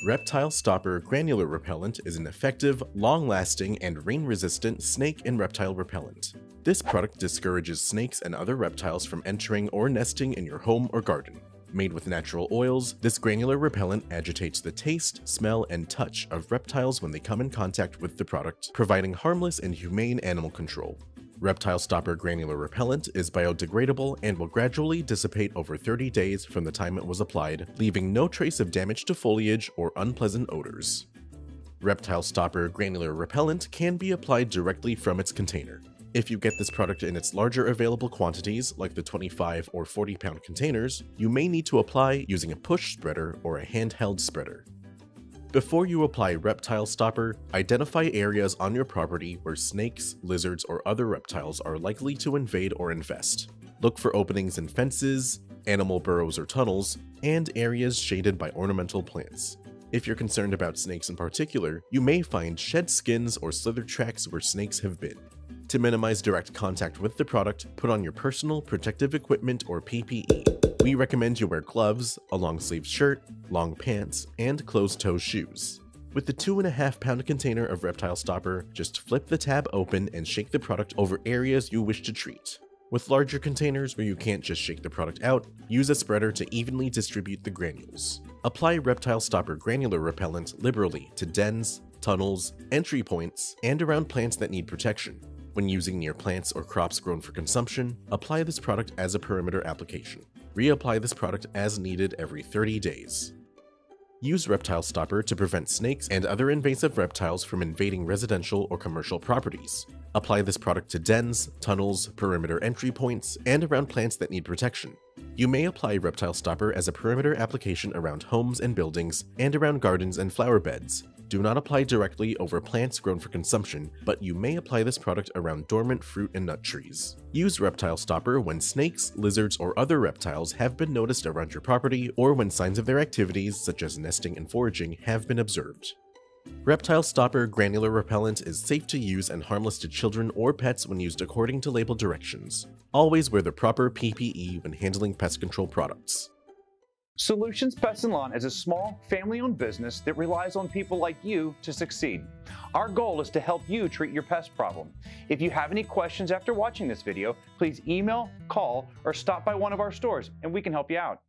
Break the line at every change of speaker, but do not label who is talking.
Reptile Stopper Granular Repellent is an effective, long-lasting, and rain-resistant snake and reptile repellent. This product discourages snakes and other reptiles from entering or nesting in your home or garden. Made with natural oils, this granular repellent agitates the taste, smell, and touch of reptiles when they come in contact with the product, providing harmless and humane animal control. Reptile Stopper Granular Repellent is biodegradable and will gradually dissipate over 30 days from the time it was applied, leaving no trace of damage to foliage or unpleasant odors. Reptile Stopper Granular Repellent can be applied directly from its container. If you get this product in its larger available quantities, like the 25 or 40-pound containers, you may need to apply using a push spreader or a handheld spreader. Before you apply Reptile Stopper, identify areas on your property where snakes, lizards, or other reptiles are likely to invade or infest. Look for openings in fences, animal burrows or tunnels, and areas shaded by ornamental plants. If you're concerned about snakes in particular, you may find shed skins or slither tracks where snakes have been. To minimize direct contact with the product, put on your personal protective equipment or PPE. We recommend you wear gloves, a long-sleeved shirt, long pants, and closed-toe shoes. With the 2.5-pound container of Reptile Stopper, just flip the tab open and shake the product over areas you wish to treat. With larger containers where you can't just shake the product out, use a spreader to evenly distribute the granules. Apply Reptile Stopper Granular Repellent liberally to dens, tunnels, entry points, and around plants that need protection. When using near plants or crops grown for consumption, apply this product as a perimeter application. Reapply this product as needed every 30 days. Use Reptile Stopper to prevent snakes and other invasive reptiles from invading residential or commercial properties. Apply this product to dens, tunnels, perimeter entry points, and around plants that need protection. You may apply Reptile Stopper as a perimeter application around homes and buildings, and around gardens and flower beds. Do not apply directly over plants grown for consumption, but you may apply this product around dormant fruit and nut trees. Use Reptile Stopper when snakes, lizards, or other reptiles have been noticed around your property, or when signs of their activities, such as nesting and foraging, have been observed. Reptile Stopper Granular Repellent is safe to use and harmless to children or pets when used according to label directions. Always wear the proper PPE when handling pest control products.
Solutions Pest and Lawn is a small, family-owned business that relies on people like you to succeed. Our goal is to help you treat your pest problem. If you have any questions after watching this video, please email, call, or stop by one of our stores and we can help you out.